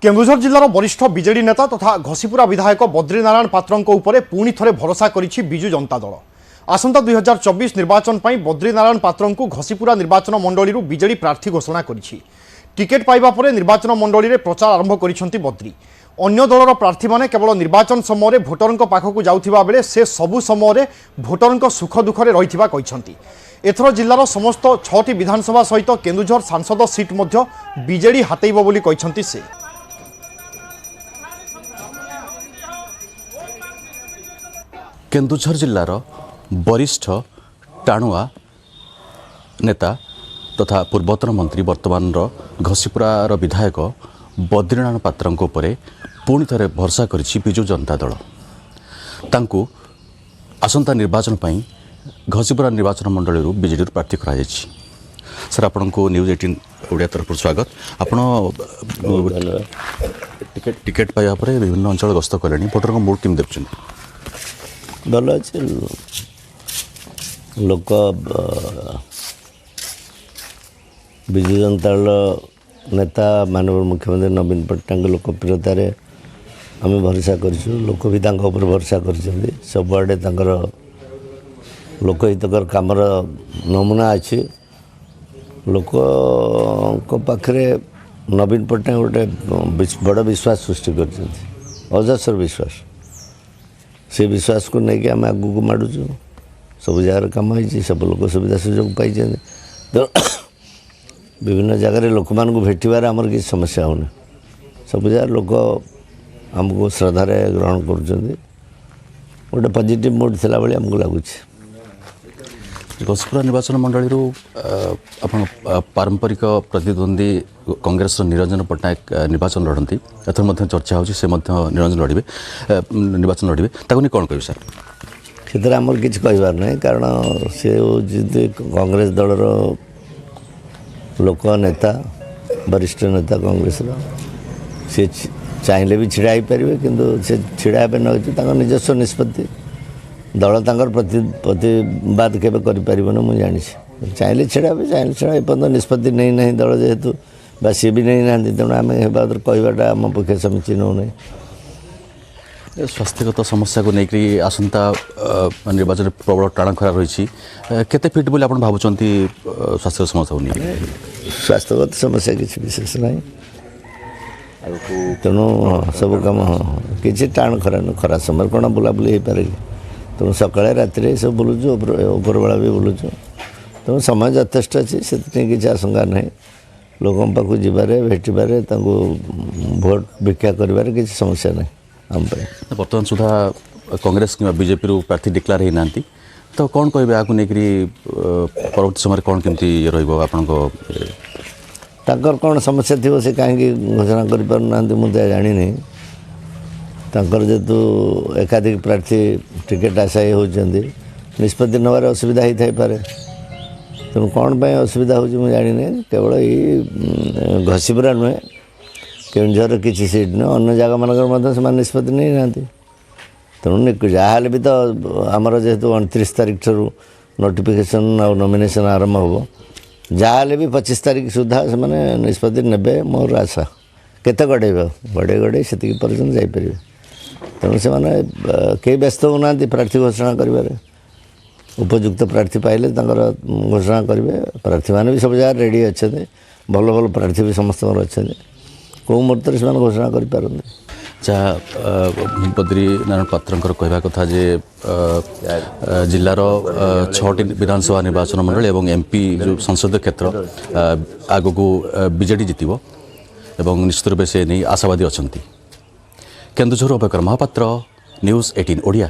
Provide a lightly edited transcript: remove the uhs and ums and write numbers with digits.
केन्दुझर जिलार वरिष्ठ बीजेडी नेता तथा घसीपुरा विधायक बद्रीनारायण पात्रंक उपरे पुणी थरे भरोसा करिछि बिजु जनता दल। आसंता 2024 निर्वाचन पई बद्रीनारायण पात्रंक घसीपुरा निर्वाचन मंडली बीजेडी प्रार्थी घोषणा करिछि। टिकेट पाइबा परे निर्वाचन मंडली रे प्रचार आरंभ करिसेंति बद्री। अन्य दलर प्रार्थी माने केवल निर्वाचन समय भोटरंक पाखकु जाउथिबा बेले से सबु समय भोटरंक सुख दुखरे रहिथिबा कहिसेंति। एथर जिल्लार समस्त 6टी विधानसभा सहित केन्दुझर सांसद सीट मध्य बीजेडी हातेइबो बोली कहिसेंति से। केन्दुझर जिल्लार वरिष्ठ टाणुआ नेता तथा पूर्वतन मंत्री वर्तमान घसीपुरार विधायक बद्रीनारायण पात्रंक उपरे पुणी थरे भरोसा करिछि बिजु जनता दल। तांकु आसंता निर्वाचन पई घसीपुरा निर्वाचन मंडली बीजेडी प्रार्थी करा जायछि। सर आपनको न्यूज 18 ओडिया तरफ स्वागत। आपण टिकेट पाइबा परे विभिन्न अंचल गस्त कलेनी भोटर मूड केम देखछन? भल अच्छे लोक विजु जनता दल नेता माननीय मुख्यमंत्री नवीन पट्टनायक लोकप्रियतार आम भरोसा करूँ। लोक भी भरोसा कर सबुआड़े लोकहितकर कमर नमूना अच्छी। लोक पाखे नवीन पट्टनायक गोटे बड़ विश्वास सृष्टि कर अजस्र विश्वास। से विश्वास को लेकिन आम आगू माड़ुचु। सब जगार कम हो सब लोग सुविधा सुजोग पाई। तो विभिन्न जगार लोक मान भेटार आमर किसी समस्या होने। सब जगह लोक आमको श्रद्धार ग्रहण कर गोटे पॉजिटिव मूड थिला बेले आमको लगुच। घसीपुरा निर्वाचन मंडली पारंपरिक प्रतिद्वंदी कांग्रेस निरंजन पट्टनायक निर्वाचन लड़ती। एथर मध्य चर्चा होची से मध्य निरंजन लड़े निर्वाचन लड़े ताकि कौन कह सर? क्षेत्र आमर किसी कहबार ना कारण से कांग्रेस दलर लोक नेता वरिष्ठ नेता कांग्रेस सी चाहिए भी छिड़ा पारे किंतु से छिड़ा न निजस्व निष्पत्ति दल तंकर प्रतिवाद केबे करि परिबो न मु जानि चाहिए छिड़ा चाहिए छिड़ा एपर्यंत निष्पत्ति नहीं ना दल जेहेतु बा सी भी नहीं ना तेणु आम कहवाटा आम पक्षे समीचीन हो। स्वास्थ्यगत समस्या को लेकर आसंता निर्वाचन प्रबल टाण खरा रही केते फिट बोले आप भावुंट स्वास्थ्य समस्या नहीं? स्वास्थ्यगत समस्या किसी विशेष ना तेणु सब कम किसी टाण खरा न खरा समय कौन बुलाबुली हो पारे तेणु सकाଳେ ରାତିରେ सब बुलुचु उपरबेला भी बुलुचु तेणु समय यथेष्ट अच्छी से किसी आशंका ना लोक पाक जबार भेटार भोट भिक्षा कर किसी समस्या ना आम बर्तमान सुधा कांग्रेस कि बीजेपी रू प्रार्थी डिक्लेयर होना तो कौन कहे आपको लेकिन परवर्त समय कौन केमती ताकर कौन समस्या थी से कहीं घोषणा कर मुझे जानी जेतु एकाधिक प्रार्थी टिकेट आशायी होती निष्पत्ति नबार असुविधा होता है पारे तेणु कौन पर असुविधा हो जानी केवल ये घसीपुरा नुहे केन्दुझर किसी सीट नुह अन्य जगह मानक से निष्पत्ति नहीं ना तेणु जहाँ भी तो आमर जेहेतु 29 तारीख ठू नोटिफिकेशन और नॉमिनेशन आरंभ हो जहाँ भी 25 तारीख सुधा से निष्पत्ति ने मोर आशा केते गड़े गड़े से पर्यटन जापर तेणु से कई व्यस्त होना प्रार्थी घोषणा कर उपयुक्त प्रार्थी पाइले घोषणा करेंगे। प्रार्थी मैंने भी सब जगह रेडी अच्छा भल भल प्रार्थी भी समस्त अच्छा कौ मुहूर्त से घोषणा करें। जहाँ बद्रीनारायण पात्रंकर कहवा कथा जे जिलार 6टी विधानसभा निर्वाचन मंडल एवं एमपी जो संसदीय क्षेत्र आगू बीजेडी जितब एवं निश्चित रूप से नहीं आशावादी अच्छा। केन्दुझर अभयकर महापात्र न्यूज 18 ओडिया।